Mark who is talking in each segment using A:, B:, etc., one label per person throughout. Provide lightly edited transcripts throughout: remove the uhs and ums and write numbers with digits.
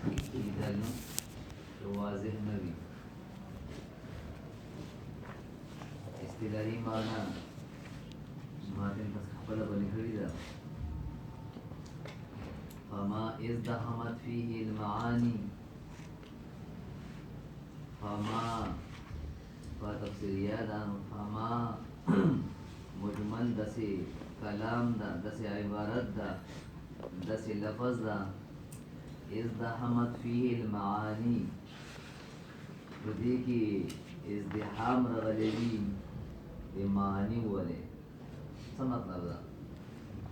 A: کیدل چې واضح نه وي. اصطلاحي معنا ماتن تاسو خپله به لیکلې ده. فما ازدحمت فيه المعاني فما فتفسیریه ده. فما مجمل داسې کلام ده، داسې عبارت ده، داسې لفظ ده. ازدحمت فيه المعاني په دې کې ازدحام راغلی وي د معاني ولې. څه مطلب ده؟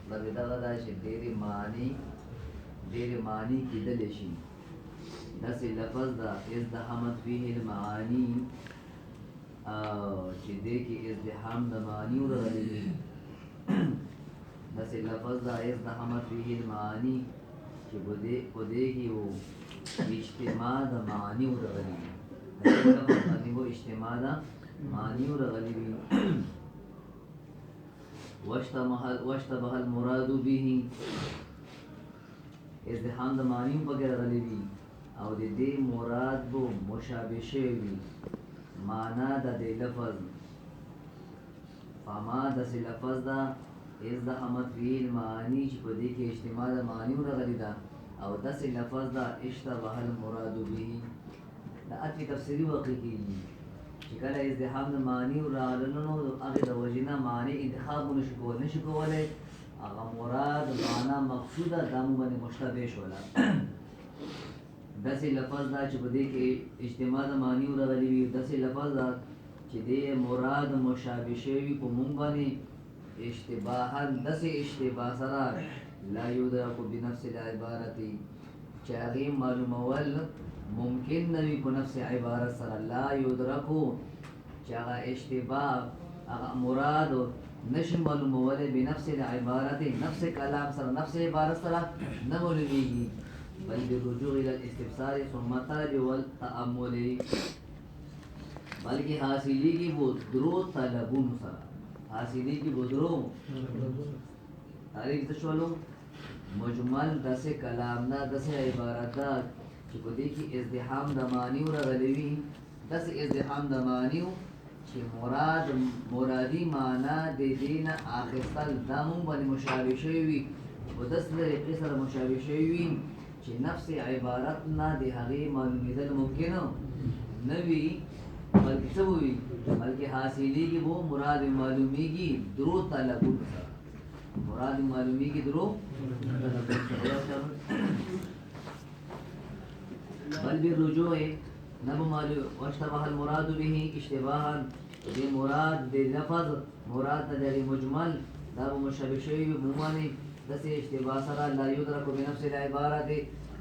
A: مطلب دغه دا چې ډېرې معنی کېدلی شي. داسې لفظ ده ازدحمت فيه المعاني چې دې کې ازدحام د معانیو راغلی وي. داسې لفظ ده ازدحمت فيه المعاني چې په دې کې و اجتماع د معانیو راغلی وي. اجتماع د معانیو راغلی وي. واشتبه المراد به ازدحام د معانیو پکې راغلی وي او د دې مراد به مشابه شوی وي معنا د دې لفظ. فما داسې لفظ ده ازدحمت فيه المعاني چې په دې کې اجتماع د معانیو راغلی ده. او داسې لفظ ده اشتبه المراد به. د عطفي تفسیري واقع کېږي چې کله ازدحام د معانیو راغلل نو هغې د وجې نه معنی انتخاب نشي کولی. هغه مراد معنا مقصوده دا مو باندې مشتبه شوله. داسې لفظ ده چې په دې کې اجتماع د معانیو راغلي وي. داسې لفظ ده چې دې مراد مشابه شوي په مونږ باندې اشتباها داسې اشتباه سره لا یدرک بنفس العبارت چې هغې معلومول ممکن نه وي په نفس عبارت سره. لا یدرکو چې هغه اشتباه هغه مراد نشي معلومولی بنفس العبارت نفس کلام سره نفس عبارت سره نه معلومیږي بل بالرجوع الى الاستفسار ثم طلب والتأمل بلکې حاصلېږي و درو طلبونو سره. حاصلېږي و درو تعریف څه شولو؟ مجمل داسې کلام ده، داسې عبارت ده چې په دې کې ازدحام د معانیو راغلی وي. داسې ازدحام د معانیو چې مرادي معنا د دې نه اخیستل دا مونږ باندې مشابه شوي وي. په داسې طریقې سره مشابه شوي وي چې نفس عبارت نه د هغې معلومېدل ممکن نه وي بلکې څه به وي؟ بلکې حاصلېږي به مراد معلومیږي درو طلبونو سره. مراد معلومیږي درو طلبونو سره. بل بالرجوع نبو معلوم واشتبه المراد به اشتباها دې مراد د لفظ مراد د مجمل دا به مشابه شوي وي عمومانې داسې اشتباه سره لا یدرک بنفس العبارت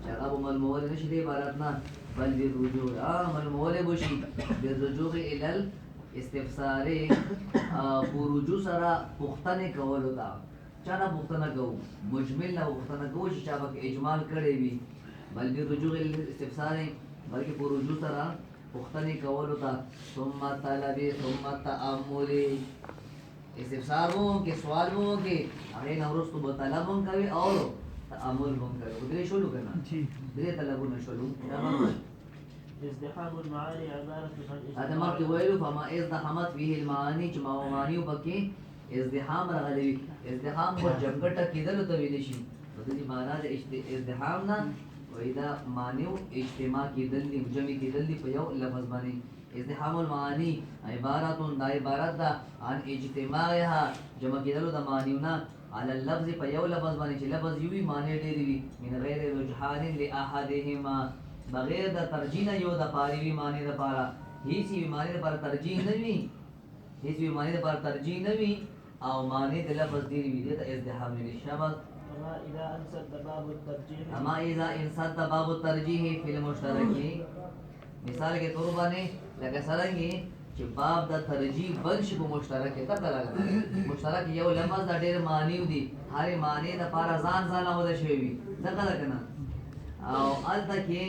A: چې هغه به معلومولی نه شي د عبارت نه بل بالرجوع معلومولی به شي بالرجوع الى الاستفسار په رجوع سره پوښتنې کولو ته. چا نه پوښتنه کوو؟ مجمل نه پوښتنه کوو چې چا پکې اجمال کړی وي. بل بالرجوع الى الاستفسار بلکې په رجوع سره پوښتنې کولو ته. ثم طلب ثم تأمل استفسار مو کې سوال مو کې هغې نه وروستو به طلب هم کوي او تأمل هم کوي. درې شولو که نه؟ درې طلبونه شولو.
B: ازدحام المعاني عبارة عن
A: هذا مخکې ویلو فما ازدحمت فيه المعاني چې معانیو پکې ازدحام راغلی وي. ازدحام خو جمګټه کېدلو ته ویلی شي. نو د دې معنا د ازدحام نه وایي دا معنیو اجتماع کېدل دي جمع کېدل دي په یو لفظ باندې. ازدحام المعانی عبارت دا عبارت ده عن اجتماعها جمع کېدلو د معنیو نه على اللفظ په یو لفظ باندې چې لفظ یو وي معنی ډېرې وي. من غیر رجحان لاحدهما بغیر د ترجیح نه یو د پاره وي معنی دپاره. هېڅ یوې معنی دپاره ترجیح نه وي. هېڅ یوې معنی دپاره ترجیح نه وي او معنی د لفظ ډېرې وي. دې ته ازدحام ویلی شبه.
B: اما اذا انسد باب الترجيح
A: باب الترجیح فی المشترک. مثال کے طور باندې لکه څرنګه چې باب د ترجیح بل شي په مشترک کې پته لګا. مشترک یو لفظ د ډېر معنیو دي. هر معنی د پاره ځان هوده شوی وي. ځکه ده که نه؟ او هلته کې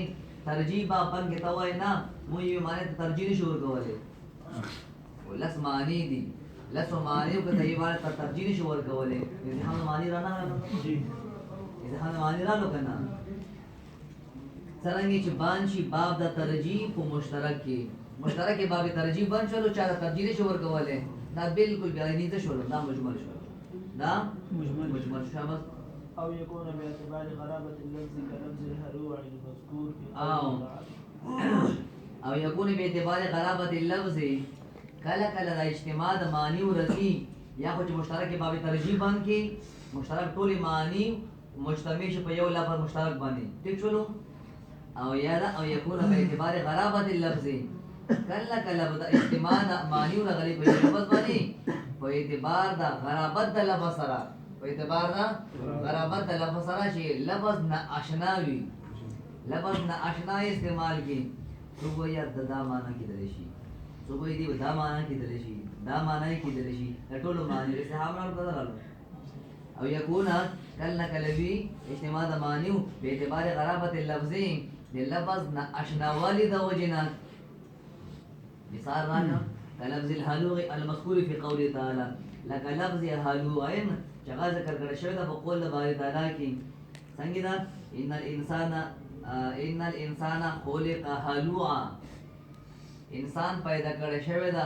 A: ترجیح به بن کې ته وایې نه مونږ یوې معنی ته ترجیح نشو ورکولی. لس معنی دي لسو معنیو که ته یې معنی ته ترجیح نشو ورکولی. ازدحام معنی را نه راغله؟ ازدحام معنی رالو که نه؟ څرنګه چې بان شي باب د ترجیح په مشترک کې مشترک کې باب ترجیح بان شلو چا د ترجیح شو ورکواله دا بالکل بیا نه ته شو دا مجمل شو دا مجمل شابه
B: أو يكون باعتبار غرابة اللفظ كلفظ الهلوع المذكور في
A: أو.
B: قوله تعالى.
A: او یکون به اعتبار غرابت اللفظ کله کله د اجتماع د معنی ورسی یا خو چې مشترک باب ترجیح باندې مشترک ټول معنی مجتمع شي په یو لفظ مشترک باندې ٹھیک شلو او یا دا او یکون به اعتبار غرابت اللفظ کله کله د اجتماع د معنی ورغلی په یو لفظ باندې په اعتبار د غرابت د لفظ سره په اعتبار د غرابت د لفظ سره چې لفظ نه آشنا وي لفظ نه آشنا استعمال کی تو یا د دا معنا کېدل شي تو دی دا معنا کېدل شي دا معنا کېدل شي ټول معنی له حامل بدلالو او یکون کله کله وی اجتماع د معنی په اعتبار غرابت اللفظ د لفظ نه آشنا والی د وجنا مثال راځه کلفظ الحلوغ المذکور فی قوله تعالی لك لفظ الحلوغین چې ذکر کړی شوی د قول د باری تعالی کې څنګه دا ان الانسان خلق هلوعا انسان پیدا کړی شوی د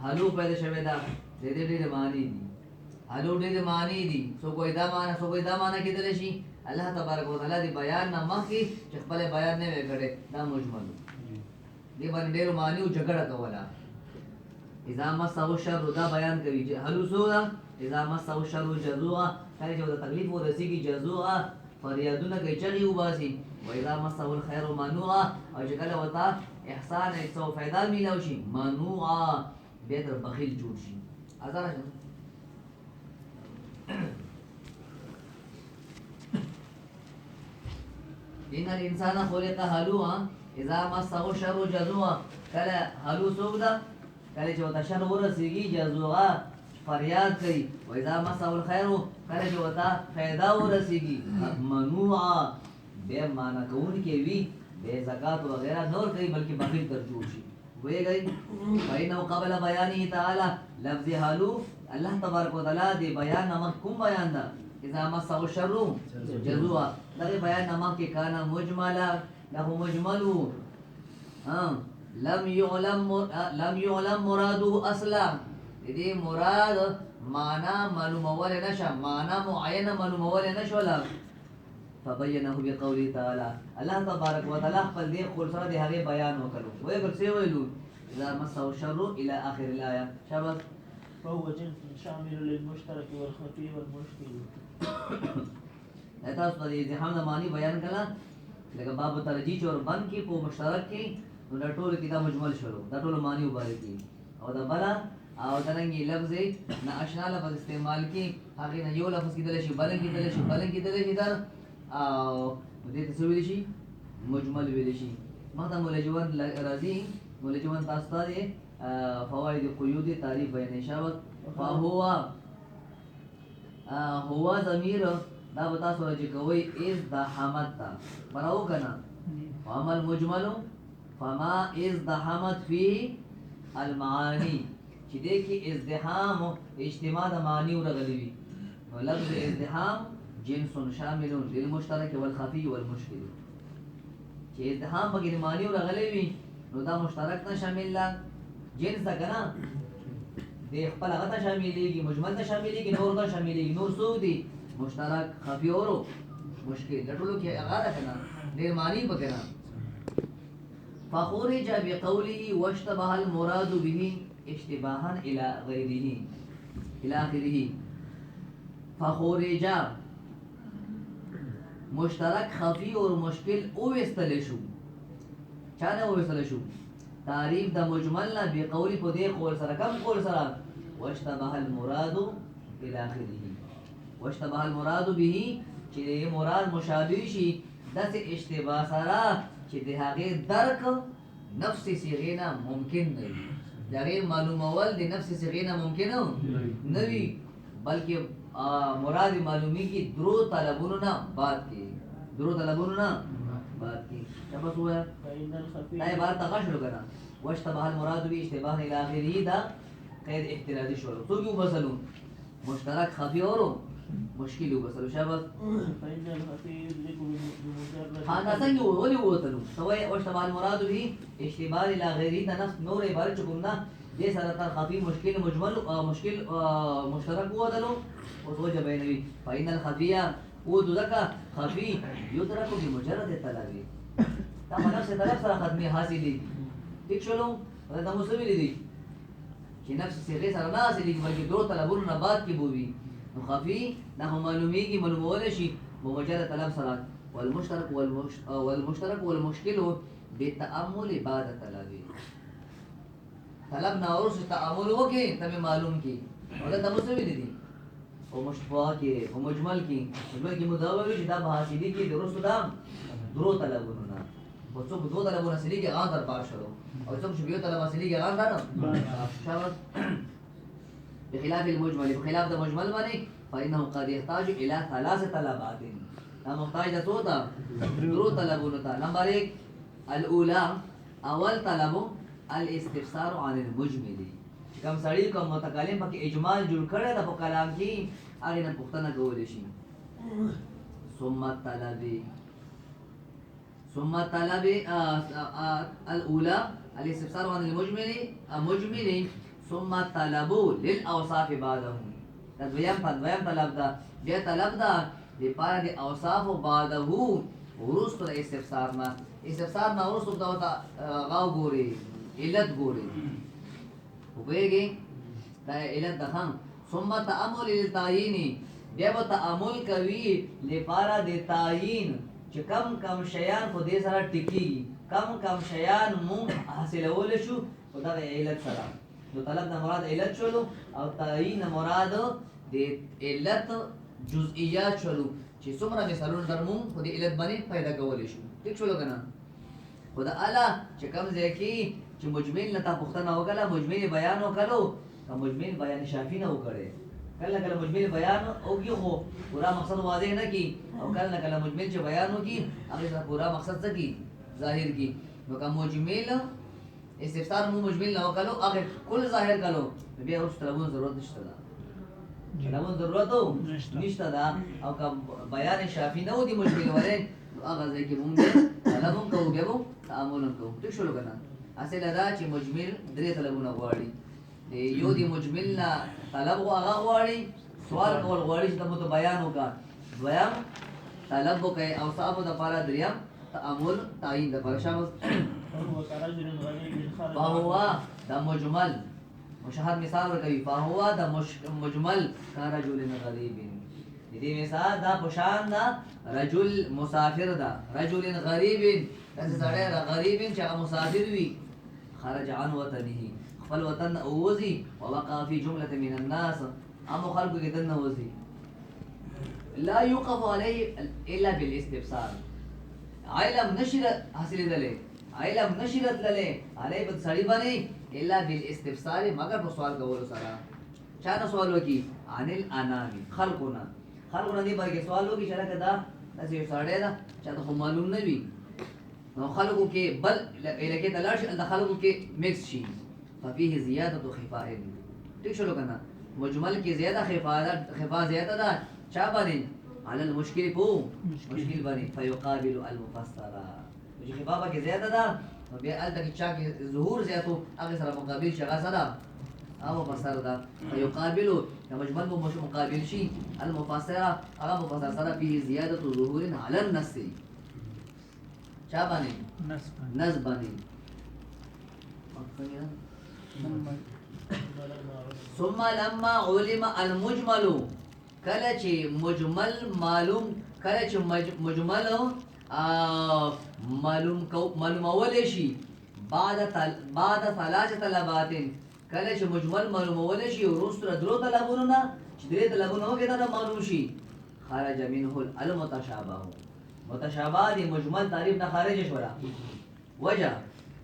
A: هلو پیدا شوی دا د دې ډېر معنی دي هلو ډېر معنی دي سو کوئی دا معنا کېدل شي الله تبارک وتعالى دی بیان نه مخکې چې خپل بیان نه وکړي دا مجمل دی باندې ډېر معنی او جګړه کوله اذا مسه الشر دا بیان کوي چې هلو سودا اذا مسه الشر جزوعا کله چې د تکلیف ورسیږي جزوعا فریادونه کوي چغي وباسي و اذا مسه الخير منوعا او چې کله وتا احسان ایسو فائدہ میلاو شي منوعا به تر بخیل جوړ شي ازاره ان الانسان خلق هلوعا اذا مسه الشر جزوعا کله هلو سودا کله چې وتا شر ورسیږي جزوعا فریاد کوي و اذا مسه الخير کله چې وتا فائدہ ورسیږي منوعا به معنا کوون کې وی به زکات وغیرہ نور کوي بلکې بخیل تر جوړ شي وې گئی فإنه قبل بیانه تعالی لفظ حلو الله تبارک وتعالى دی بیان نامه کوم بیان ده اذا مسه الشر جزوعا دا بیان نامه کې کان مجملا له مجملو لم يعلم مراده اصلا دې مراد معنا معلومول نشه معنا معینه معلومول نشه ولا فبينه بقوله تعالى الله تبارك وتعالى خپل دې خپل سره د هغه بیان وکړو وایي ورڅ ویلو اذا مسه الشر الى اخر الايه شباب
B: فهو جنس شامل للمشترك والخفي والمشكل
A: تاسو د ازدحام د معنی بیان کړه لکه باب ترجیح اور بند کې په مشترک کې نو دا ټول کتاب مجمل شروع دا ټول معنی وباره کې او دا بلا او دنګي لفظ نه آشنا لفظ استعمال کې هغه نه یو لفظ کېدل شي بلن کېدل شي در او دې څه ویل شي مجمل ویل شي ماته مولجوان راضي مولجوان تاسو ته فوائد قیود تعریف بیان شابه فهو هو ضمیر دا بتا سره چې کوي از د حمد تا براو کنه عمل مجمل فما از د حمد فی المعانی چې دې کې ازدحام اجتماع د معنی ورغلی وي نو لفظ ازدحام جنس شامل للمشترك والخفي والمشكل چې ازدحام په کې معنی ورغلی وي نو دا مشترک نه شامل لا جنس دا کنه دې خپل هغه ته شاملېږي مجمل ته شاملېږي نور ته شاملېږي نور څو دي مشترک خفي او مشکل لټولو کې هغه ده کنه ډېر معنی وکړه فخرج بقوله واشتبه المراد به اشتباها الى غيره الى اخره فخرج مشترک خفی اور مشکل او استلشو چانه او استلشو تعریف د مجمل نه بقول په دې قول سره کم قول سره واشتبه المراد الى اخره واشتبه المراد به چې مراد مشابه شي داسې اشتباه سره چې د هغه درک نفس صيغه ممکن نه وي دغه معلومول د نفس صيغه ممکن نه وي بلکې مراد معلومی کی درو طلبونو نه بات کی تاسو وایي
B: فإن الخفي
A: دا عبارت تغشلو کنه واشتبه المراد به اشتباه الى اخره دا قید احترازی شو تو کیوں بسلو مشترک خفي اورو مشکل وبسلو شابه
B: فإن الخفي يدرك بمجرد
A: ها څنګه ولي ووتلو سوي واشتبه المراد به اشتباه الى غيره نفس نور عبارت چکمنا دې سره تر خفي مشکل مجمل مشکل مشترک ووتلو او وجه بينوي فإن الخفي ودك خفي يدرك بمجرد الطلب دا په نفس طرف سره ختمي حاصلې ٹھیک شلو دا مسلمي دي چې نفس صيغه سره نه حاصلې بلکې دو طلبونو نه بعد کې بوي نو خفي دا هم معلومیږي معلومول شي بمجرد طلب سره والمشترك والمشكل بالتأمل بعد طلب طلب نه ورس تأمل وکي ته معلوم کی او دا مسلمي دي او مشتبه کې او مجمل کې مداوي چې دا حاصلې کې درست دا درو طلبونو نه او څوک دو طلبونه حاصلې کې غان در بار شلو او څوک چې یو طلب حاصلې کې غان دا بخلاف المجمل بخلاف ده مجمل باندې فإنه قد يحتاج إلى ثلاث طلبات دا محتاج ده څو ته درو طلبونو ته نمبر 1 الاولى اول طلب الاستفسار عن المجمل کوم سړی کوم متکلم پکې اجمال جوړ کړی د په کلام کې هغه نه پوښتنه کولای شي ثم الطلب الاولى الاستفسار عن المجمل ثم الطلب للاوصاف بعده دا دویم طلب ده بیا طلب ده لپاره د اوصاف بعده ورستو د استفسار نه ورستو دا غاو ګوري علت ګوري وګورئ دا علت ده هم ثم تأمل للتعيين بیا به تأمل کوي لپاره د تعیین چې کم شیان خو دې سره ټکیږي کم شیان مون حاصلول شو او دا علت سره نو طلب نه مراد علت شولو او تعیین مراد د علت جزئیات شولو چې څومره مثالونه درمون خو د علت باندې پیدا کولای شو ٹھیک شولو کنه خدا اعلی چې کم ځای کې چې مجمل نه تا پوښتنه وکړه مجمل بیان وکړو او مجمل بیان شافی نه وکړي کله مجمل بیان اوږي خو پورا مقصد واضح نه کی او کله مجمل چې بیان وکي هغه سره پورا مقصد څه کی ظاهر کی نو کوم مجمل استفسار مو مجمل نه وکړو هغه کل ظاهر کړو بیا اوس طلبون ضرورت نشته دا طلبون ضرورت نشته دا او کوم بیان شافی نه ودی مجمل ولې هغه ځکه مونږ طلبون کوو بیا وو تعامل کوو ټیک شو کنه اصل دا چې مجمل درې طلبونه غواړي یو دی مجمل نه طلب هغه غواړي سوال کول غواړي چې تاسو بیان وکړه دویم طلب وکړي او صاحب د لپاره دریم تعامل تعیین د لپاره شامل فهو دا مجمل مشاهد مثال ورکوي فهو دا مجمل كرجل غریب دې مثال دا پشان دا رجل مسافر دا رجل غریب داسې سړی غریب چې هغه مسافر وي خرج عن وطنه خپل وطن اوزي ووقع في جملة من الناس امو خلقو کې دنه وزي لا يوقف عليه الا بالاستفسار علم نشرت حاصل دله علم نشرت لله علي بد سړي باندې الا بالاستفسار مگر په سوال کولو سره چا نه سوال وکي عن الانام خلقنا دې باندې سوال وکي چې راکدا داسې سړی دا چې ته معلوم نه وي نو خلقو کې بل الکه تلاش د خلقو کې مکس شي ففيه زياده خفاء ٹھیک شلو کنه مجمل کې زیاده خفاء زیاده ده چا باندې على المشكل کو مشکل باندې فيقابل المفسر چې خفاء کې زیاده ده نو بیا الته کې چا کې ظهور زیاتو هغه سره مقابل شغه سره او مفسر ده فيقابل مجمل مو مقابل شي المفسر هغه مفسر سره فيه زياده ظهور على النص چا باندې نص باندې ثم لما علم المجمل کله چې مجمل معلوم کله چې مجمل معلومول شي بعد ثلاث طلبات کله چې مجمل معلومول شي ورسره درو طلبونه نه چې درې طلبونه وګړه دا معلوم شي خرج منه المتشابه متشابه دي مجمل تعریف نه خارج شولا وجه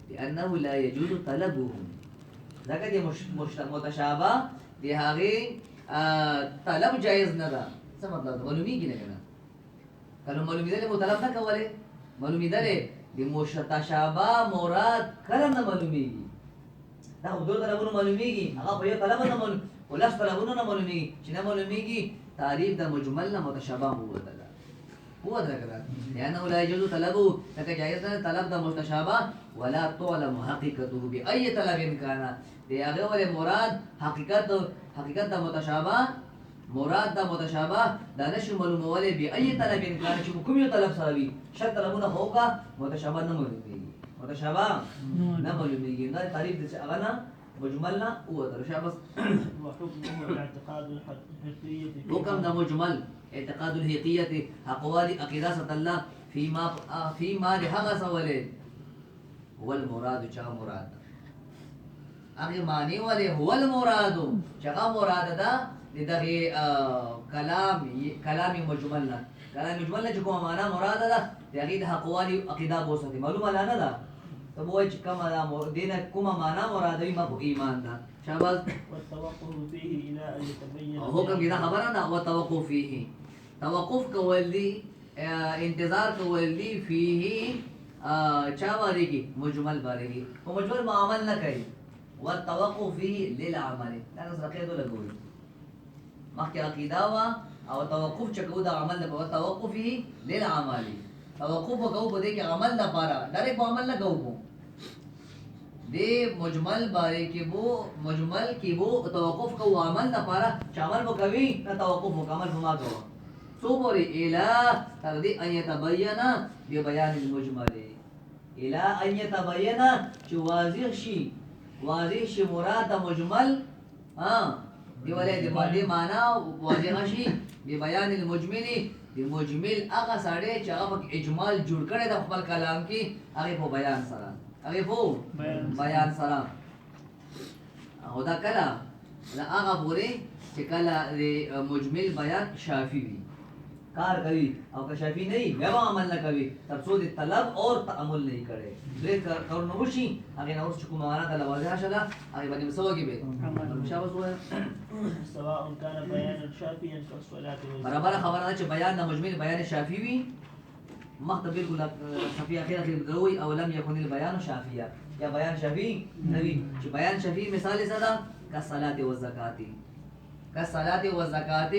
A: لانه لا يجوز طلبه ځکه دي متشابه دي هغه طلب جایز نه ده څه مطلب ده معلومیږي نه کنه کله معلومیدل مو طلب نه کوله معلومیدل دي متشابه مراد کله نه معلومیږي دا خو دوه طلبونه معلومیږي هغه په یو طلب نه ولس طلبونه نه معلومیږي چې نه معلومیږي تعریف د مجمل نه متشابه وته ده هو ده کړه لانه لا يجوز طلبه لك جائز نه طلب د متشابه ولا تعلم حقيقته باي طلب كان دی هغه ول مراد حقیقت د متشابه مراد د متشابه دا نشو معلوموله باي طلب كان چې کوم یو طلب سره وي شرط طلبونه هوګه متشابه نه معلومیږي متشابه نه معلومیږي دا تعریف د هغه نه مجملنا هو تشابه
B: وحكمه الاعتقاد الحقيقي
A: حكم ده مجمل اعتقاد الحقيقية أقوال أقداسة الله فيما لحق سوالي هو المراد چا مراد اغي معنی والے هو المراد چا مراد ده لدغه كلام مجملنا كلام مجملنا چې کومه معنا مراد ده دغه د اقوال عقیده بوسته معلومه نه ده ته وای چې کومه دینه کومه معنا مراد وي ما په ایمان ده شاباش
B: والتوقف فيه الى ان يتبين
A: حکم دې خبره نه او توقف فيه توقف کول دي انتظار کول دي فيه چا باندې کې مجمل باندې کې او مجمل معامل نه کوي والتوقف فيه للعمل دا سره کېدو لګوي مخکې عقیده وا او توقف چکو دا عمل نه په توقف فيه للعمل توقف وکاو په دې کې عمل نه پاره ډایرکټ عمل نه کوو دې مجمل باندې کې وو مجمل کې وو توقف کو عمل نه پاره عمل وکوي نه توقف وکمل ما کوو سو پورې اله تر دې ان يتبين ببيان المجمل اله ان يتبين چې واضح شي مراد مجمل دی ولې د باندې معنا واضح شي ببيان المجمل د مجمل هغه سړی چې هغه اجمال جوړ کړي د خپل کلام کې هغه په بیان سره هغه په بیان سره او دا کله دا هغه پورې چې کله د مجمل بیان شافي وي کار کوي او که شافي نه وي بیا عمل نه کوي تر څو د طلب اور تعامل نه کړي درې کار نه وشي هغه نور چې کومه معنا د واضح شله هغه باندې مسوږي به شابه
B: سواء كان بيانا شافيا كالصلاة
A: برابر خبره ده چې بیان د مجمل بیان شافي وي مخطب بالکل صفی اخیره کې بدوي او لم يكن البيان شافيا یا بیان شافي نوي چې بیان شافي مثال زده كالصلاة والزکات كالصلاة والزکات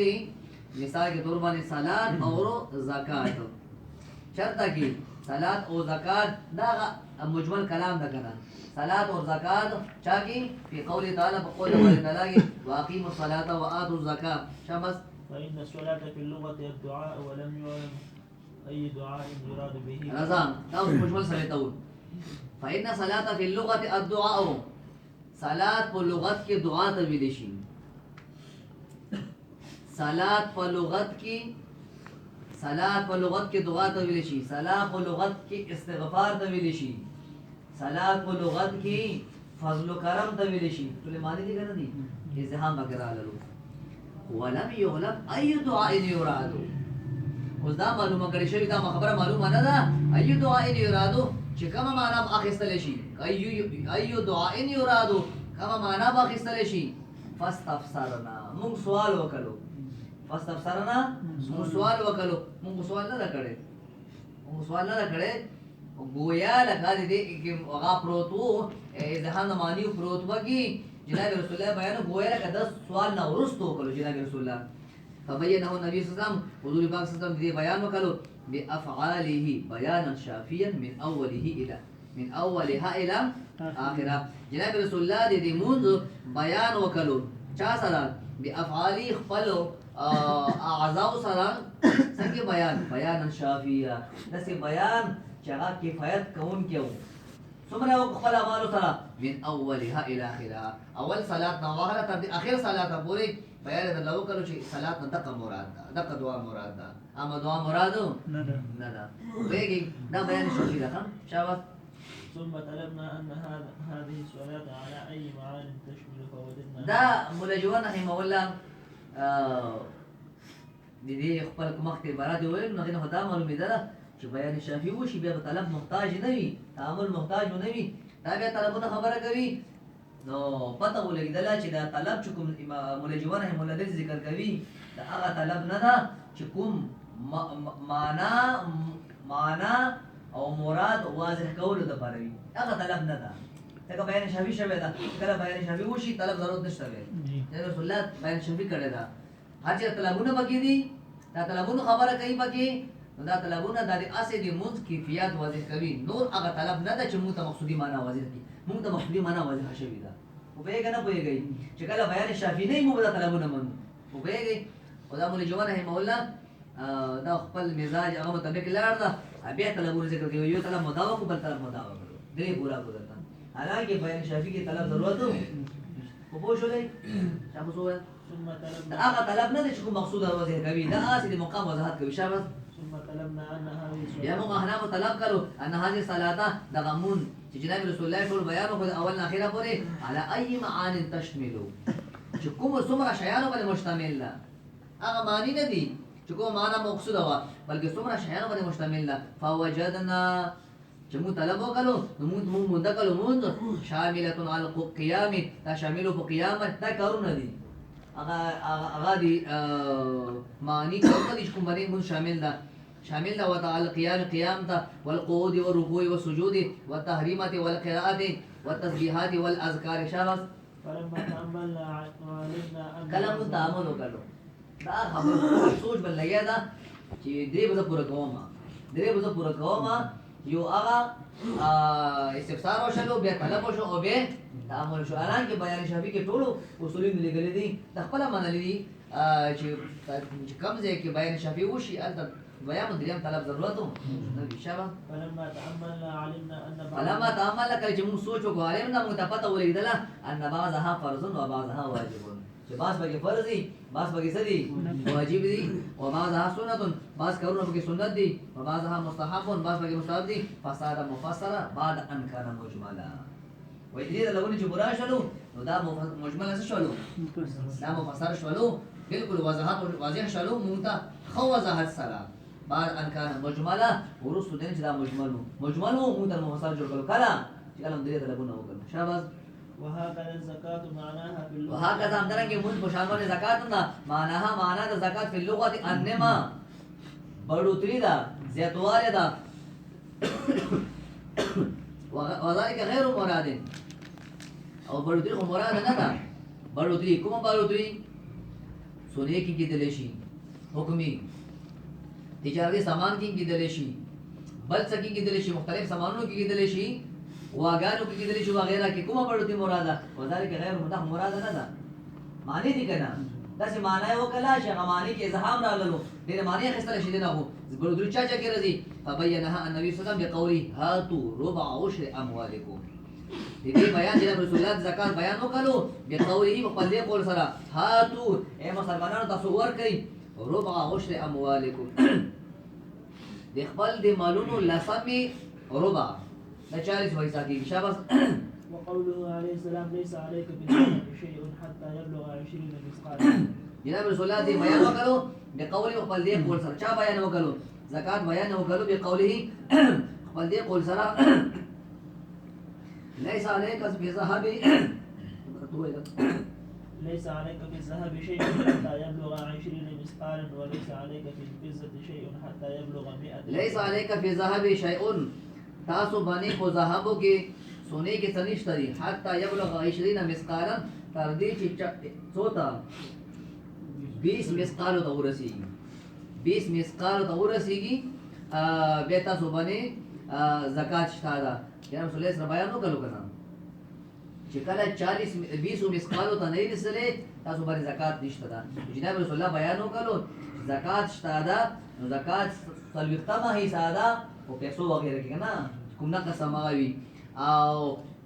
A: مثال کے طور پر صلاة اور زکات شرط کی صلاة اور زکات دا مجمل کلام دا کنا صلاة اور زکات چاکی فی قول تعالی بقول اللہ تعالی واقیموا الصلاة وآتوا الزکاة شمس
B: فإن الصلاة في اللغة الدعاء ولم يعلم أي دعاء يراد به
A: نظام تاوس مجمل سمیتون فإن صلاة في اللغة الدعاء صلاة پر لغت کے دعا تویدشی صلاة په لغت کې دعا ته ویل شي صلاة په لغت کې استغفار ته ویل شي صلاة په لغت کې فضل و کرم ته ویل شي ټول معنی دي کنه دي ازهام وغیرہ لرو ولم يعلم اي دعاء يراد اوس دا معلومه کړی شوی دا خبره معلومه نه ده اي دعاء يراد چې کومه معنا اخیستل شي اي دعاء يراد کومه معنا اخیستل شي فاستفسرنا موږ سوال وکړو فاستفسرنا موږ سوال وکړو موږ سوال نه کړې گویا لکه دې کې هغه پروتو ځهان معنی پروت وږي جناب رسول الله بیان گویا لکه د سوال نه ورستو کړو جناب رسول الله فبينه النبي صلى الله عليه وسلم حضور پاک صلی الله علیه وسلم دې بیان وکړو بافعاله بیانا شافيا من اولها الى اخره جناب رسول الله دې مونږ بیان وکړو چا سره بافعاله خپل اعضاء سره څنګه بیان شافیه دسه بیان چې هغه کفایت کوون کېو څومره خپل اعمال سره من اولها الى اخرها اول صلات نه واخره تر اخر صلات پورې بیان د لو کړو چې صلات نه دغه مراد ده دغه دعا مراد ده اما دعا مراد نه ده ویګي دا بیان شافی ده شابه
B: ثم طلبنا أن هذه الصلاة على أي معان تشمل فوجدنا
A: دا ملجوان رحمه الله دې خپل مخکې عبارت ویل نو غوښنه خدای معلومه ده چې بیان شافعي وشي بیا طلب محتاج نه وي تعامل محتاج نه وي دا بیا طلبونه خبره کوي نو پته ولګیدل چې دا طلب چې کوم ملجوان رحمه الله دې ذکر کوي دا هغه طلب نه ده چې کوم معنا او مراد واضح کول د پاره هغه طلب نه ده دا بیان شافعي شوی دا کله بیان شافعي وشي طلب ضرورت نشته وي رسول الله بیان شفیع کړی دا هر چې طلبونه پکې دي دا طلبونه خبره کوي پکې نو دا طلبونه د اسې د منځ کیفیت واضح کوي نور هغه طلب نه ده چې موږ ته مقصودی معنا واضح کړي موږ ته مقصودی معنا واضح شوی ده او به نه پوهیږي چې کله بیان شافعي نه موږ دا طلبونه منو او به خدا مولوی جوان رحمه الله دا خپل مزاج هغه مطابق لار ده بیا طلبونه ذکر کوي یو طلب مداوا کو بل طلب مداوا کړو درې پورا کړو حالانکه بیان شافعي کې طلب ضرورت او پوه شولې تاسو وایي
B: ثم طلبنا
A: هغه طلب نه چې کوم مقصود واضح کوي دا اسې د مقام وضاحت کوي شابه
B: ثم طلبنا ان هذه
A: بیا موږ احناف طلب کړو ان هذه صلاته د غمون چې جناب رسول الله ټول بیان وکړ اول نه اخره پورې على اي معان تشمل چې کوم څومره شیانو باندې مشتمل ده هغه معنی نه دي چې کوم معنا مقصود و بلکې څومره شیانو باندې مشتمل ده فوجدنا چې موږ طلب وکړو نو موږ مونږ کړو موږ شامله على القيام دا شامل په قیامت دا کارونه دي هغه دي معنی کوم دي کوم باندې موږ شامل ده شامل ده وتعالى قيام ده والقعود والركوع والسجود والتحريمات والقراءات والتسبيحات والاذكار شابه
B: فلما تأملنا علمنا ان
A: کلام تعامل وکړو دا خبر سوچ بل لګیا دا چې درې بزه پوره کوم یو هغه استفسار وشلو بیا طلب وشو او بیا تعامل شو الان کې بیان شافعي کې ټولو اصولین لګلې دي د خپل منلې دي چې کوم ځای کې بیان شافعي وشي البته بیان دریم طلب ضرورت نه دي شابه
B: فلما تأملنا علمنا ان
A: فلما تعامل کله چې موږ سوچ وکړو علمنا موږ ته پته ولګیدله ان بعضها فرض او بعضها واجب چې بعض بګي فرض دي بعض بګي سدي واجب دي او بعضها سنت بعض کارونه بګي سنت دي او بعضها مستحب بعض بګي مستحب دي فصار مفسره بعد ان كان مجملا وې دې لونه چې برا شلو نو دا مجمل څه شلو دا مفسر شلو بالکل وضاحت واضح شلو مونږ ته خو وضاحت سره بعد ان كان مجملا ورسو دین چې دا مجمل مونږ ته مفسر جوړ کړو کله چې کله دې ته لونه وکړو شاباش
B: وهكذا الزكاة معناها في اللغة
A: وهكذا هم درنګ موږ په شامل زکات نه معناها معنا د زکات په لغت انما بڑوتری دا زیاتواله دا وذلك غیر مراد او بڑوتری خو مراد نه ده بڑوتری کوم بڑوتری سونه کې کېدل شي حکمي تجارتي سامان کې کېدل شي بل څه کې کېدل شي مختلف سامانونو کې کېدل شي واګانو کې کېدل شي وغیرہ کې کومه بڑوتری مراد ده وذلك غیر مراد نه ده معنی دي کنه دا چې معنی وکړه چې هغه معنی کې ازهام راغلو دغه معنی خستل شي نه هو بڑوتری چا کې راځي فبينها النبي صلى الله عليه وسلم بقوله هاتوا ربع عشر اموالكم دې بیان د رسول الله زکات بیان وکړو بقوله په خپل قول سره هاتوا اے مسلمانانو تاسو ورکړئ ربع عشر اموالكم د خپل د مالونو لسمه ربع دا 40 وایي ساتي شاباش
B: وقوله عليه السلام ليس عليك بالزكاة شيء حتى يبلغ 20 مثقالا
A: جناب رسول الله دې بیان وکړو بقوله خپل دې قول سره چا بیان وکړو زکات بیان وکړو بقوله خپل دې قول سره ليس عليك بذهب
B: ليس عليك في الذهب شيء حتى يبلغ 20 مثقالا وليس عليك في الفضة شيء حتى يبلغ 100
A: ليس عليك في ذهب شيء تاسو باندې په ذهبو کې سونه کې څنيشت دي حتى يبلغ 20 مثقالا تر دې چې څوتا 20 مثقال ته ورسیږي 20 مثقال ته ورسیږي به تاسو باندې زکات شته دا جناب رسول الله بیان وکړو کنه چې کله 20 مثقال ته نه رسېږي تاسو باندې زکات نشته دا جناب رسول الله بیان وکړو زکات شته دا نو زکات څلوختمه حصہ ده او پیسو وغیرہ کې کنه کوم نه سماوي او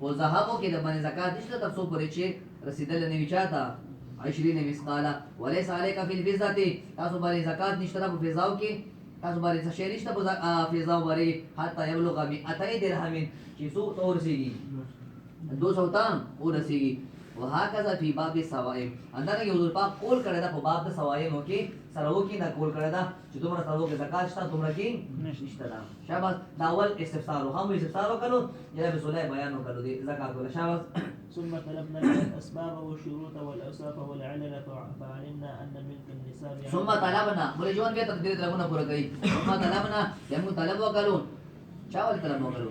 A: په ذهبو کې د باندې زکات نشته تر څو پرې چې رسیدل نه وچاته 20 مثقالا وليس عليك في الفضة تاسو باندې زکات نشته په فضاو کې تاسو باندې څه شی نشته په فضاو باندې حتی یبلغ 200 درهم چې څو ورسیږي 200 تام ورسیږي وهكذا في باب السوائم اندر یو ځل پاک کول کړه دا په باب د سوائمو کې سره وکي دا کول کړه دا چې دومره سره وکي زکات شته دومره کې نشته دا شاباش دا اول استفسار هم استفسار وکړو جناب رسول الله بیان وکړو دي زکات ولا شاباش
B: ثم طلبنا الاسباب والشروط والاوصاف والعلل فعلمنا ان ملك النساب
A: ثم طلبنا بولے جوان بیا تقدیر طلبنا پورا کړي ثم طلبنا یم طلب وکړو چا ول طلب وکړو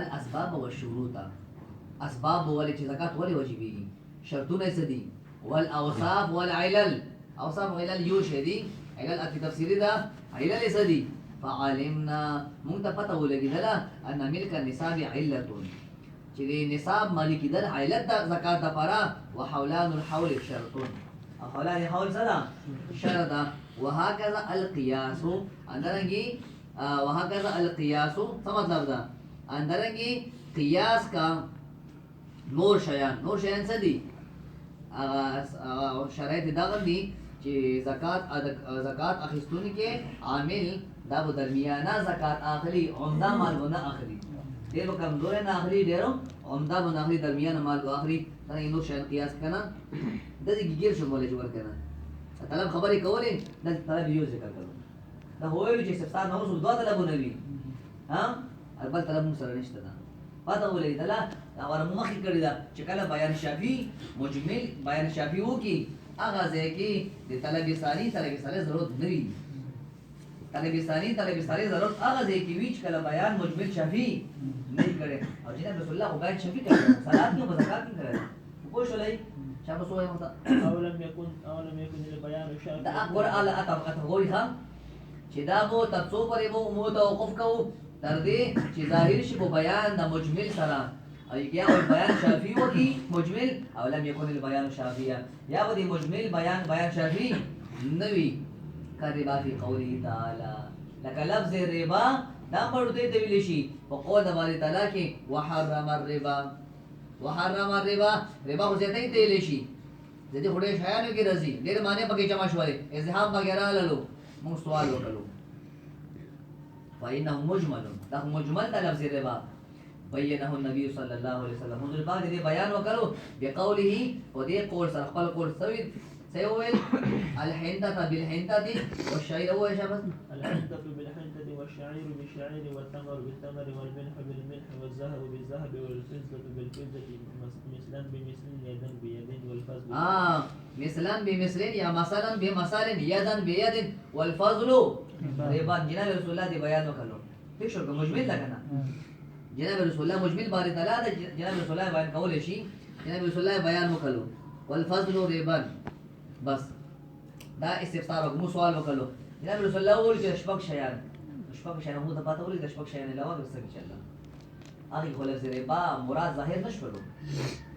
A: الاسباب والشروط اسباب ولې چې زکات ولې واجبېږي شرطونه څه دي والأوصاف والعلل أوصاف وعلل يوشدي علل أتي تفسيري ده علل سدي فعلمنا منتفته لجدلا أن ملك النساب علة jadi nisab maliki dan ailat zakat dapara wa haulanul haul syaratun haulan haul sana syarata wa hakaza al qiyasu andarangi wa hakaza al qiyasu sama मतलब दा अंदरंगी qiyas का नूर शयान सदी शरायत दागल दी कि zakat अखिस्तुन के आमिल दाब दरमियाना zakat आखरी उम्दा माल बना आखरी دیر با کمزور ناخری دیرو عمده با ناخری درمیان مال و آخری تنه اینو شاید قیاس کنا دزی گیر شو مولی جور کنا طلب خبری کولی دز طلب یو ذکر کرو دا هویلو چه سفسار نموسو دو طلبو نوی البال طلب مو سره نشته دا پاتا ولی دلا اوار مخی کردی دا چه کلا بیان شافی مجمل بیان شافی ہو کی آغازه کی دی طلب ثانی ضرورت نوی طلب ثانی ضرورت آغازه کی ویچ کلا بیان مجمل شافی नहीं करे और जिन्हें रसूलुल्लाह को बैठ शफी कर सलात क्यों ज़कात क्यों करे कोई शोलाई शाबा सोए होता
B: أولم يكن البيان الشافي
A: दा अकबर आला अतगोरी था चिदाबो तत्सो पर वो मुतवक़फ़ को तर्दे चिज़ाहिर शिबो बयान दा मुजमिल सरा अय क्या वो बयान शाफी वो की मुजमिल अवलम यकुन البيان शाफिया या वदी मुजमिल बयान शाफी नवी करिबा फी कौली ताला लक लफ्ज़ रिबा دا مرده دویل شي په قول د باری تعالی کې وحرم الربا ربا خو زیاتې دیل شي د دې هډې شایانو کې راځي ډېر معنی پکې جمع شوې ازهام وغیرہ لالو موږ سوال وکړو فإنه مجمل دا مجمل د لفظ ربا بینه النبي صلی الله علیه وسلم حضور پاک دې بیان وکړو بقوله او دې قول سره خپل قول سویل الحنطة بالحنطة والشعير هو ايش بس
B: الحنطة بالحنطة والشعير بالشعير والتمر بالتمر والملح بالملح والذهب بالذهب والفضة بالفضة مثلا بمثل يدا بيد والفضل
A: مثلا بمثل يا مثلا بمثل يدا بيد والفضل ربا جناب رسول الله دي بيان وکړو ٹھیک شو مجمل لګنا جناب رسول الله مجمل بارے تعالی جناب رسول الله بیان کول شي جناب رسول الله بیان وکړو والفضل ربا بس دا استفسار مو سوال وکړو جناب رسول الله ول چې شپږ شیان مو ته پاتې ولې د شپږ شیان علاوه بس ان شاء الله هغه خو لفظ ربا مراد ظاهر نشولو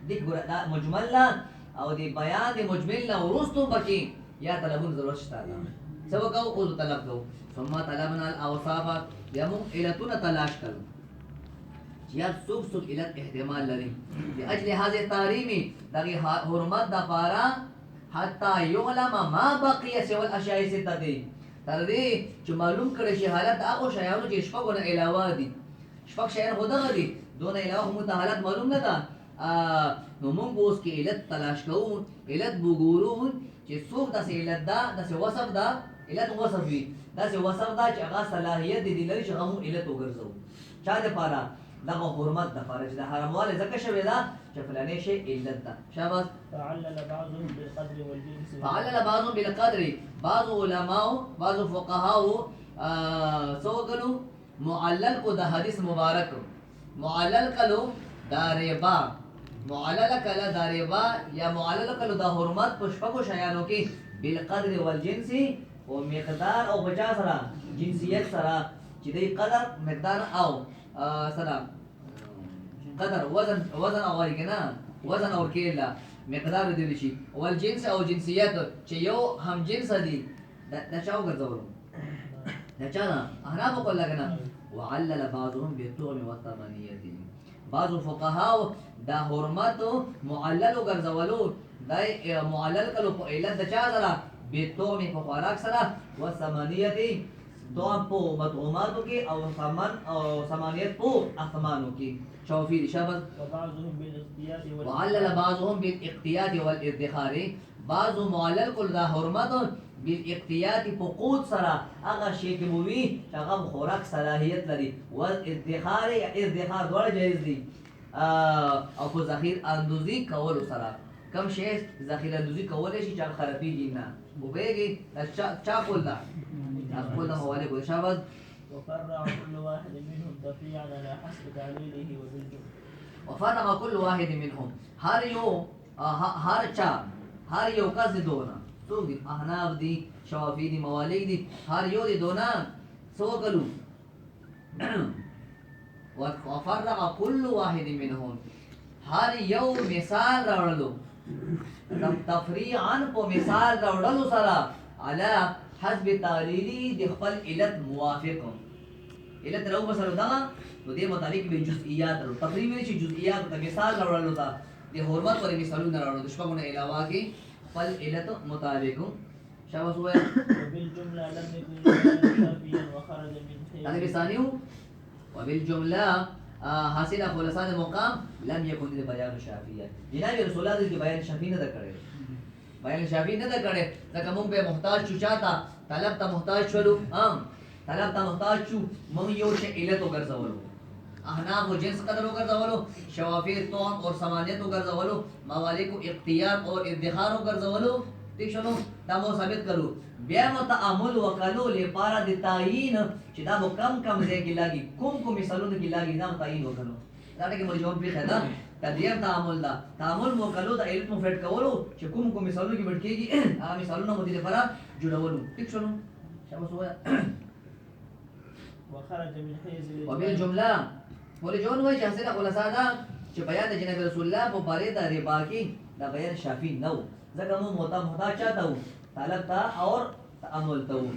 A: دې ګور دا مجمل او دې بیان دې مجمل نه ورستو پکې یا طلبون ضرورت شته دا سبا کو او طلب کو ثم طلبنا الاوصاف يمو الى تلاش کړو یا سوق الى احتمال لري لاجل هذه التحريم دغه حرمت د پارا حتى يعلم ما بقي سوى الاشياء السته تر دې چې معلوم کړي شي حالت هغه شیانو چې شپږ نه علاوه دي شپږ شیان خدغه دي دون علاوه هم حالت معلوم نه ده نو موږ اوس کې علت تلاش کوو علت وګورو چې څوک داسې علت ده داسې وصف ده علت وصف وي داسې وصف ده چې هغه صلاحیت دي لري چې هغه علت وګرځو چا د پاره دغه حرمت د پاره چې د حرامواله ځکه شوی ده چې فلانه شی علت ده شاباس
B: فعلل بعضهم بالقدر والجنس بعض علماء بعض فقهاء سوګلو معلل کو د حدیث مبارک معلل کلو داربا معلل کلا داربا یا معلل کلو د حرمت پشپکو شیانو کې بالقدر والجنس او مقدار او بچا سره جنسیت سره چې د قدر مقدار او سره قدر وزن او ورګنا وزن او کېلا مقدار دی شي والجنس او جنسیت چې یو هم جنس دي دا چاو ګرځولو دا چا انا بقول لګنا وعلل بعضهم بالطعم والثمانيه بعض الفقهاء دا حرمت معلل ګرځولو دا معلل کلو په علت د چا سره بالطعم په خوراک سره والثمانيه دوام په مطعوماتو کې او ثمن او ثمانیت په اثمانو کې شوفي شابه وبعضهم بالاقتياد
A: وعلل بعضهم بالاقتياد والادخار بعض معلل کل دا حرمت بالاقتياد په قوت سره هغه شی کې موي چې هغه خوراک صلاحیت لري والادخار ادخار ډول جایز دي او په ذخیر اندوزی کول سره کم شی ذخیره اندوزی کول شي چې خرابېږي نه وبېږي چا کول دا أقول له عليك وشابز
B: وفرع كل واحد منهم تفريعا على حسب تعليله وبالجملة
A: وفرع كل واحد منهم هر يوم هر چا
B: هر یو کس دی دونا څوک دی احناف دی شوافی دی موالی دی هر یو دی دونا څو کلو وفرق كل واحد منهم هر یو مثال راوړلو تفریعا په مثال راوړلو سره على حسب تعلیلی د خپل علت موافق علت راو مثلا دا نو دې مطابق به جزئیات راو تقریبا چې جزئیات ته مثال راوړلو تا د حرمت پر مثالونه راوړلو د شپږونه علاوه کې خپل علت مطابق شاباش وای
C: وبالجملة لم يكن شافيا وخرج من
B: دا
C: خير
B: بثانیو وبالجمله حاصل خلاصان مقام لم يكن البيان شافيا جناب رسول الله دې بیان شافی نه کړی بیان شافی نه کړی ځکه موږ به محتاج شو چاته طلب ته محتاج شولو طلب ته محتاج شو موږ یو شی علت وګرځولو احناف و جنس قدر وګرځولو شوافی توم اور سمانیت وګرځولو موالی کو اختیار اور ادخار وګرځولو ٹھیک شنو دا مو ثابت کړو بیا مو تعامل وکړو لپاره د تعیین چې دا مو کم ځای کې لاګي کوم مثالونه کې لاګي دا تعیین وکړو دا ټکی مو جواب پیښه ده تدریب تعامل دا تعامل مو کړو د علت مو فټ کولو چې کوم مثالونه کې بټکیږي هغه مثالونه مو د لپاره جوړولو ٹھیک شنو شاباش وای
C: وخرج من حيز
B: وبالجمله ولې جون وای چې حاصله خلاصه ده چې بیان د جناب رسول الله په باره د ربا کې دا بیان شافی نو ځکه مو محتاج چاته وو طلب تا اور تعامل ته وو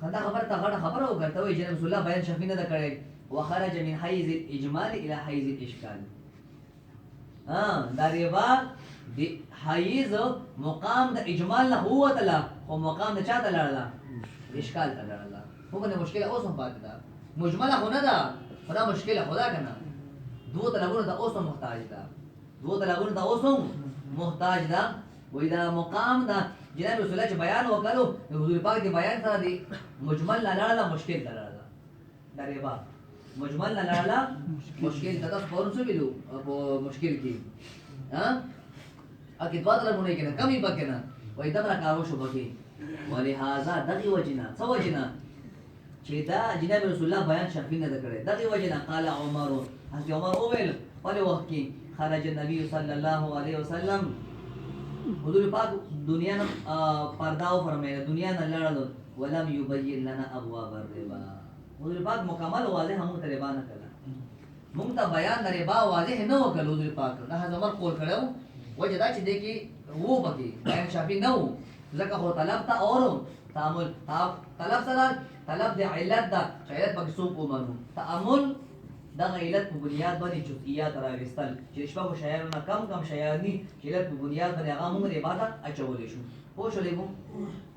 B: خندا خبر ته غړ خبره وکړه وای جناب رسول الله بیان شافی نه ده کړی وخرج من حيز الاجمال الى حيز الاشكال دا ربا د حيز مقام د اجمال نه هو تلا خو مقام د چاته لاړه اشکال ته لاړه هو نه مشکله اوس هم پاتې ده مجمله خو نه ده خدا مشکله خدا کنه دوه طلبونه ته اوس هم محتاج ده دوه طلبونه ته اوس هم محتاج ده وای دا مقام ده جناب رسول الله چې بیان وکړو د حضور پاک دی بیان سره دی مجمل نه لاړه مشکل ته لاړه دا ربا مجمل نه لاړه مشکل ته تاسو فورن څه ویلو په مشکل کې ها اګه دوه طلبونه کې نه کمی پکې نه وای دا راکاو شو پکې ولهذا دغه وجنا څه وجنا چې دا جناب رسول الله بیان شرفي نه کړی دغه وجنا قال عمر حضرت عمر اویل په وخت کې خرج النبي صلی الله علیه وسلم حضور پاک دنیا نه پردا او فرمایله دنیا نه لړل ولم يبين لنا ابواب الربا حضور پاک مکمل واضح هم ته ربا نه کړه موږ ته بیان د ربا واضح نه وکړ حضور پاک دا عمر قول کړو وجه دا چې دګي وو بګي بیان شرفي نه وو ځکه هو طلب ته اور تعامل طلب سره طلب د علت دا چې علت پکې څوک ومنو تعامل دا علت په بنیاد باندې جزئیات راوستل چې شپږ شیانو کم شیان دي چې علت په بنیاد باندې هغه موږ عبادت اچولې شو پوه شولې مو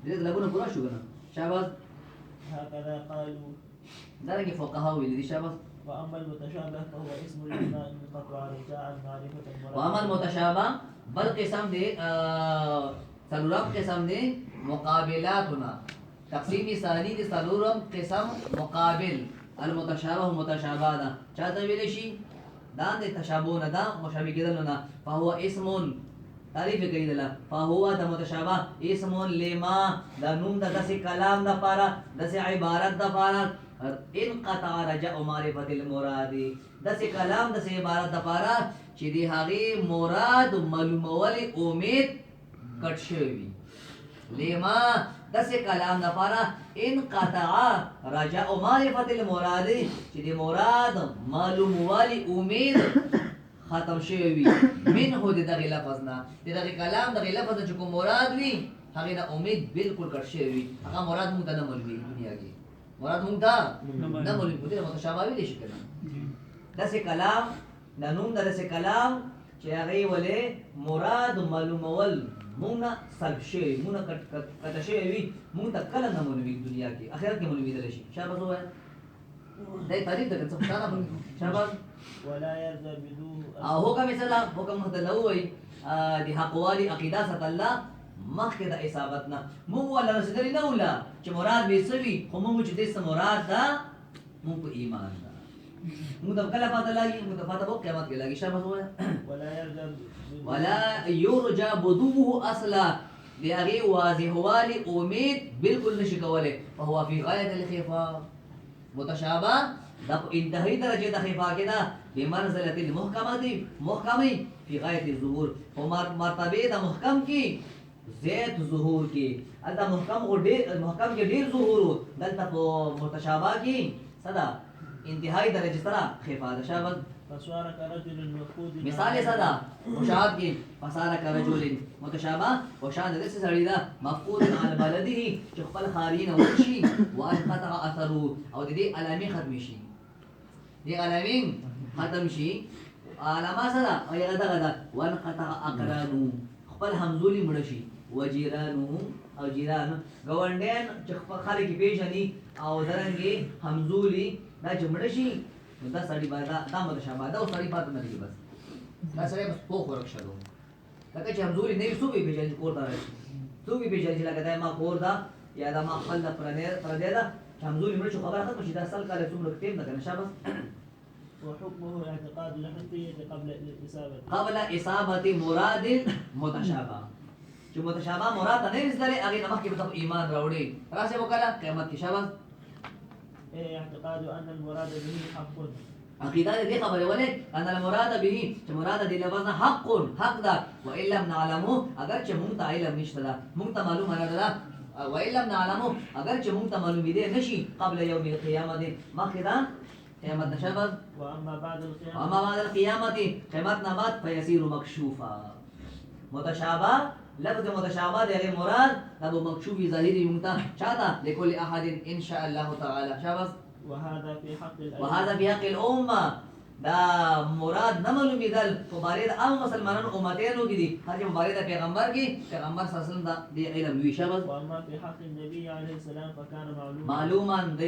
B: دې لګونه پورا شو کنه شاباش
C: هكذا قالوا
B: درجه فقهاء ویل دي شاباش
C: واما المتشابه فهو اسم الاسماء انقطع رجاء معرفه المراد
B: واما المتشابه بل قسم دي سلورم قسم دي مقابلاتنا تقسیم ثانی دي سلورم قسم مقابل المتشابه متشابه ده چاته ویل شي دا د تشابه نه دا مشابه کېدل نه فهو اسم تعریف کوي دلا فهو د متشابه اسم لما دا نوم د داسې کلام د پاره داسې عبارت د پاره انقطع رجاء معرفت المراد داسې کلام داسې عبارت د پاره چې دی هغه مراد معلومول امید کټ شوی لما داسې کلام د پاره انقطع رجاء معرفت المراد چې دی مراد معلومول امید ختم شوی منه دغه لفظ نه دغه کلام دغه لفظ چې کوم مراد وي هغه نه امید بالکل کټ شوی هغه مراد مونږ ته نه معلومي دنیا کې مراد مونږ ته نه معلومي دي متشابه دي شي کنه داسې کلام د نوم داسې کلام چې هغه ولې مراد معلومول مونږ نه سلب شوی مونږ کټ شوی وي مونږ ته کله نه معلومي دنیا کې اخرت کې معلومي دي شي شابه زوه دای تعریف دغه څه ښه شابه
C: ولا يرضى بدون
B: حکم مثلا حکم متلوي دي حقوالي عقیده ست الله مخکې د اصابتنا مو ولا رسول نه ولا چې مراد به سوي خو مو چې دې مراد دا مو په ایمان دا مو د کله پته لګي مو د پته وو قیامت کې لګي شابه وای ولا يرجى بدوه اصلا دی هغه واضح والی امید بالکل نشي کوله فهو في غايه الخفاء متشابه دا په انتهایی درجه د خفا کې ده بمنزله المحکمه محکمه في غاية الظهور ومرتبه دا محكم کی زيت ظهور کی دا محكم کی دیر ظهور دلتا پو متشابه کی صدا انتهائی درجه سرا خفا دا شابه
C: فصار كرجل مفقود
B: مثال صدا مشاهد کی فصار كرجل متشابه وشان دس سړی دا مفقود عن بلده چې خپل خارین وشي وانقطع اثره او د دې علامه ختم شي دې علامه ختم شي علامه صدا او یغه دغه وانقطع اقرانو خپل همزولي مړ شي وجيرانو او جيران گاونډیان چې خپل خلک پیژني او درنګي همزولي دا چې مړ شي دا سړی باندې دا متشابه دا سړی پات نه دی بس دا سړی بس په خورک شلو لکه چې همزولي نه سوې پیژني کور دا راشي سوې پیژني لکه دا ما کور دا یا دا ما خپل پر دې دا همزولي مړ شو خبره ختم شي دا سل کاله څومره ټیم دا کنه شابه
C: وحكمه اعتقاد الحقية
B: قبل إصابة مراد متشابه چې متشابه مراد نه نسدلې هغه نمخ کې به ایمان راوړي راځي وکړه قیامت کې شابه
C: اعتقاد أن المراد به حق
B: عقیده دې خبره ولې ان المراد به چې مراد دې لفظ حق حق ده وان لم نعلمه اگر چې مونږ ته علم نشته ده مونږ ته معلومه نه ده وان لم نعلمه اگر چې مونږ ته معلومه دي نشي قبل يوم القيامه مخدا قیامت نشبه
C: واما بعد
B: القيامه قیامت نبات فيصير مكشوفا متشابه لفظ متشابه دغه مراد ابو مکشوف ظاهری مونږ چاته لكل احد ان شاء الله تعالى شابه
C: وهذا في حق
B: الامه دا مراد نه معلومیدل په باره د عام مسلمانانو امتانو کې دي هر چې مبارک پیغمبر کې پیغمبر صلی الله علیه وسلم دا دی علم وی شابه
C: واما في حق النبي عليه السلام فكان
B: معلوما د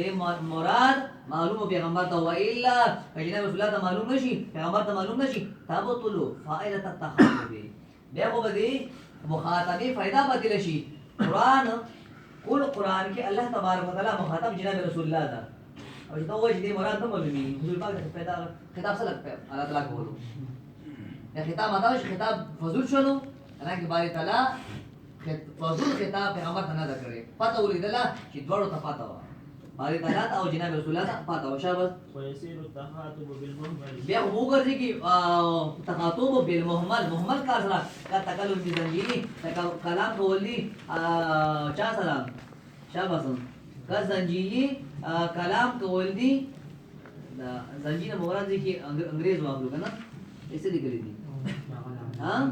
B: مراد معلوم پیغمبر ته و الا کجنه رسول الله ته معلوم نشي پیغمبر ته معلوم نشي تابطلو فائده التخاطب بیا خو به مخاطبه فائدہ بدل شي قران قران کې الله تبارک وتعالى مخاطب جناب رسول الله دا او چې دا وایي دې مراد نه معلومي حضور پاک ته پیدا خطاب سره الله تعالی کوو یا خطاب ادا شي خطاب فضول شنو الله کې باري تعالی فضول خطاب پیغمبر ته نه دا کړی پته ولیدله چې دوړو ته پاته و باري تعالی او جناب رسول الله ته پاته و شابه
C: ويصير التخاطب بالمهمل
B: بیا وګورئ چې تخاطب بالمهمل مهمل کار سره کا تکلم بزنجیری کلام کولی چا سره شابه کا زنجیری کلام کول دي دا زنجیر مراد دي کې انګريز واغلو کنه ایسه دي کړی دي ها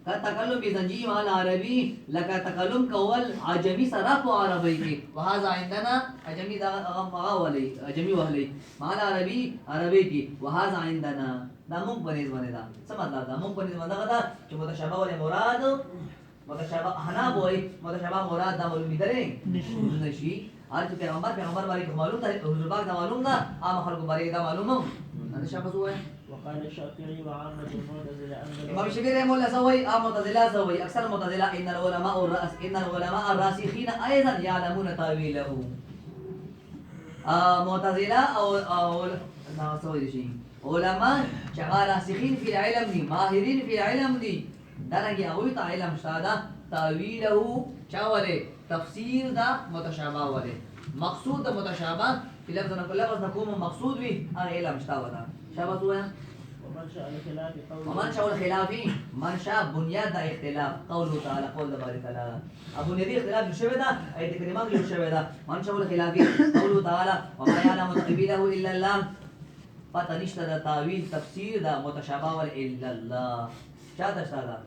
B: کا تکلم بزنجیر مال عربي لکه تکلم کول عجمي سره په عربي کې وهذا عندنا عجمي دا مغاولي عجمي وهلي مال عربي کې وهذا عندنا دا مونږ په نسبت باندې دا څه مطلب دا مونږ په نسبت باندې دا چې متشابه ول مراد متشابه احنا وای متشابه مراد دا معلومی درې نشي هر چې پیغمبر باندې معلوم ده حضور پاک دا معلوم ده عام خلکو باندې دا معلومه ان شابه وای
C: وقال الشافعي وعامة المعتزلة
B: امام الشافعي رحمه الله سوي معتزله سوي اكثر المعتزله ان العلماء الراسخين ايضا يعلمون تاويله معتزله او نا سوي شي علماء راسخين في العلم دي ماهرين في العلم دي دارنګي هغه ته علم شاده تعویله چاوله تفسیر دا متشابه وله مقصود دا متشابه په لفظ نه کله وزن کوم مقصود وي هغه علم شاده دا شابه وای ومن شاء الخلاف منشا بنیاد دا اختلاف قوله تعالی قول دا باری تعالی ابو ندی اختلاف شوه دا ایت کریمه کې شوه دا من شاء الخلاف قوله تعالی وما يعلم تأويله الا الله پتہ نشته دا تعویل تفسیر دا متشابه ول الا الله شاده شاده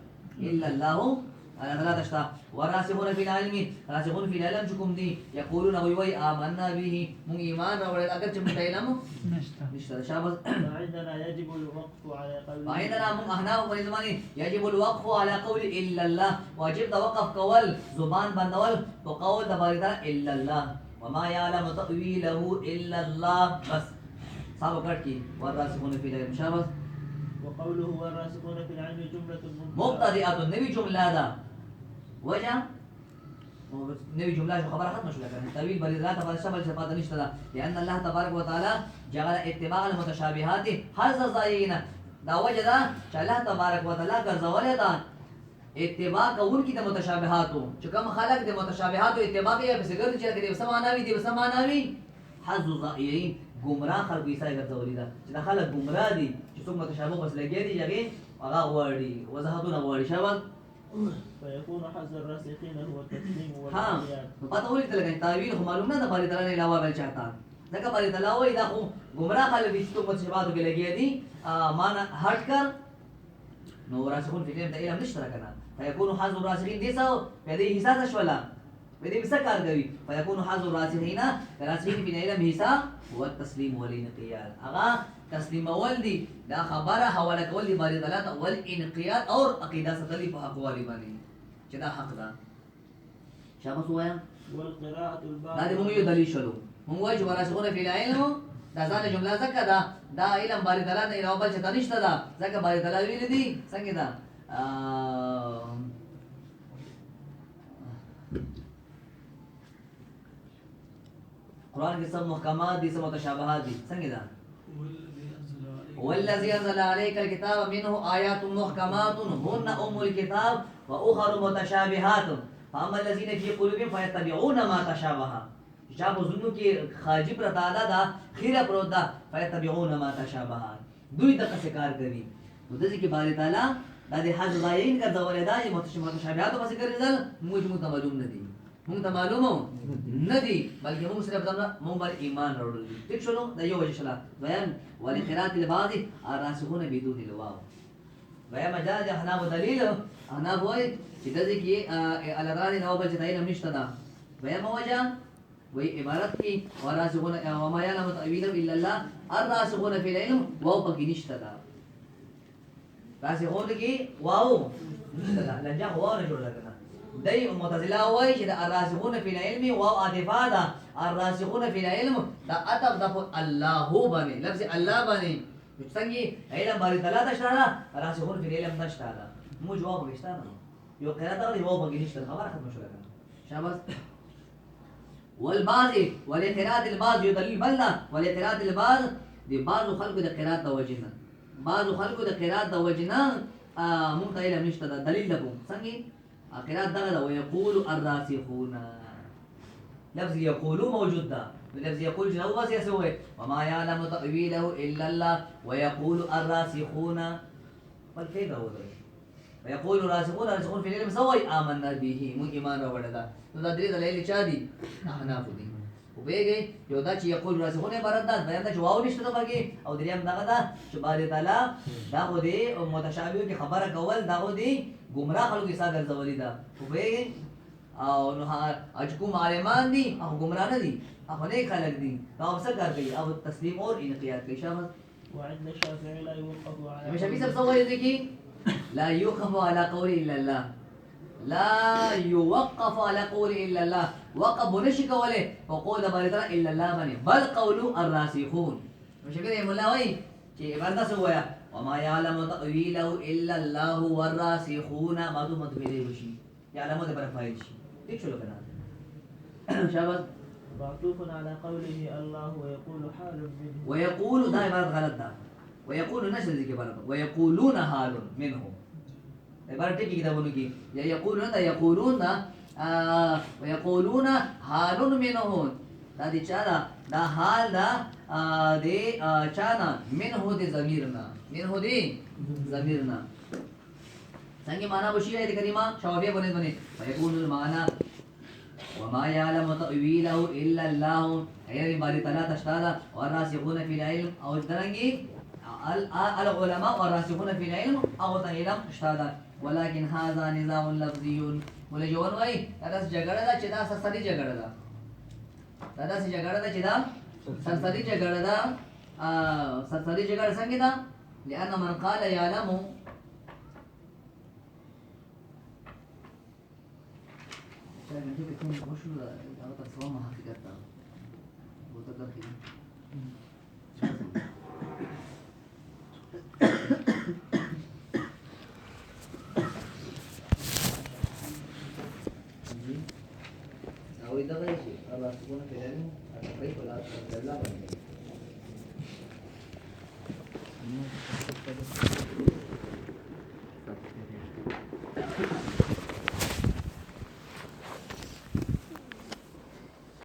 B: الا الله انا تشتا وراسخون في العلم راسخون في العلم چکم دي يقولون وي آمنا به من ایمان راوړل اگر چې موږ علم نشته شابه
C: عندنا يجب الوقف على قول
B: عندنا من احنا په زمانه يجب الوقف على قول الا الله واجب دا وقف کول زبان بندول تو قول د باردا الا الله وما يعلم تأويله الا الله بس صاحب کټ کی وراسخون في العلم شابه
C: وقوله والراسخون في العلم جملة
B: مبتدئة نبي جملة دا وجه نبي جملة خبر ختم شو لكن التأويل بلدرات فلسفة صفات نشتدا لأن الله تبارك وتعالى جعل اتباع المتشابهات حرز الزائين دا وجه دا الله تبارك وتعالى غرزوله دا اتباع کول کی د متشابهاتو چې کوم خلق د متشابهاتو اتباع کوي په څنګه چې د سماناوي د سماناوي حظ الزائين گمراه خلق عیسی ګرځولې ده چې دا خلک گمراه دي چې څوک متشابه بس لګي دي هغه هغه غواړي وضاحتونه غواړي شابه
C: فيكون حظ الراسخين هو التسليم
B: ها
C: والانقياد.
B: نو پته ولې ته لګي تعویل خو معلوم نه د باري تعالی نه علاوه بل چاته ځکه باري تعالی وایي دا خو گمراه خلک دي چې څوک متشابه کې لګي دي معنا هټ کر نو راسخون فی العلم د علم نشته کنه فیکون حظ الراسخین دي څو په دې حساب شولا په دې څه کار کوي فیکون حظ الراسخین راسخین فی العلم حساب هو التسلیم والانقياد هغه تسلیم اول دي دا خبره حواله کول دي باري تعالی ته والانقياد اور عقیده ستلی په حق والی باندې چې دا حق ده شابه وایا
C: والقراءة
B: دا
C: الباقية
B: دې موږ یو دلیل شلو موږ وایو چې وراسخون فی العلم دا ځان جمله ځکه دا علم باري تعالی نه علاوه بل څه نشته دا ځکه باري تعالی ویل دي څنګه دا قرآن کې سب محکمات دي سب متشابهات دي څنګه دا والذي انزل عليك الكتاب منه آيات محكمات هن ام الكتاب واخر متشابهات فاما الذين في قلوبهم فيتبعون ما تشابه شاب زنو کې خاجب رتادا دا خیره پرودا فیتبعون ما تشابه دوی د کار کوي نو د ځکه باري تعالی دا د حج ضایعین کا ډول دا متشابهات پس ګرځل موږ معلوم نه دي موږ ته معلومه نه دي بلکې موږ صرف دا موږ باندې ایمان راوړل دي ټیک شنو دا یو وجه شلا دویم ولقرات البعض الراسخون بدون الواو دویم مجاز احناف دلیل احناف وای چې د ځکه الادران نو بل چې تعین نشته دا دویم وجه وی عبارت کی وراسخون وما يعلم تأويله الا الله الراسخون في العلم واو پکې نشته دا راسخون کی واو نشته دا لنجا واو نه جوړه کنه دای معتزله وای چې الراسخون في العلم واو عاطفه دا الراسخون في العلم دا عطف د الله باندې لفظ الله باندې څنګه علم باندې تعالی تشاره راسخون في العلم تشاره مو جواب نشته یو قرات دی واو پکې نشته خبره ختم شوه شاباش والبعض والاعتراض البعض يدلل بلنا والاعتراض البعض دي بعض خلق د قرات د وجنه بعض خلق د قرات د وجنه ممتعل نشته د دلیل لكم څنګه قرات دغه ويقول الراسخون لفظ يقولوا موجود ده لفظ يقول جنو بس يسوي وما يعلم تأويله الا الله ويقول الراسخون بل كيف هو ده ويقول الراسخون في العلم سوي آمنا به مو ایمان راوړل دا نو دا درې دلایل چا دي احناف دي او بیګي یو دا چې یقول راسخون عبارت ده بیان دا جواب نشته باقي او دریم دغه دا چې باري تعالی دا خو دي متشابه کی خبره کول دا خو دي گمراه خلکو کې ساده ځولې دا او بیګي او نو اج کوم عالمان دي او گمراه نه دي هغه نه خلک دي دا څه کار کوي او تسلیم اور انقياد کوي شامل
C: وعند الشافعي لا يوقف على
B: مش ابي سب سوي ذكي لا يوقف على قول الا الله لا يوقف على قول الا الله وقف نشك وله وقول بارتنا الا الله بني بل قول الراسخون مش كده يا مولا وای چې عبارت سویا وما يعلم تأويله الا الله والراسخون ما دو متبيله وشي يعلم ده برفايل شي ٹھیک شو لكنا شاباش
C: معطوف على قوله الله ويقول حال منه
B: ويقول ده عبارت غلط ده ويقول نشر ذكي عبارت ويقولون حال منه عبارت ټکی کتابونو کې یا یقولون دا یقولون دا ويقولون حال منه دا دي چا دا حال دا دي چانا منه دي ضمیرنا منه دي ضمیرنا څنګه معنا بشي دې کریمه شوافیه باندې ويقول المعنى وما يعلم تأويله الا الله غير باري تعالی تشتادا والراسخون في العلم او درنګي العلماء والراسخون في العلم او علم اشتادا ولكن هذا نظام لفظي ولجون وای دا جګړه دا چې دا سرسری جګړه ده دا جګړه ده چې دا سرسری جګړه ده سرسری جګړه څنګه ده لأن من قال يعلم nanti kita مش على تصوم حقيقتها وتدخل أو إذا غير شيء الله سبحانه وتعالى كيف لا تتكلم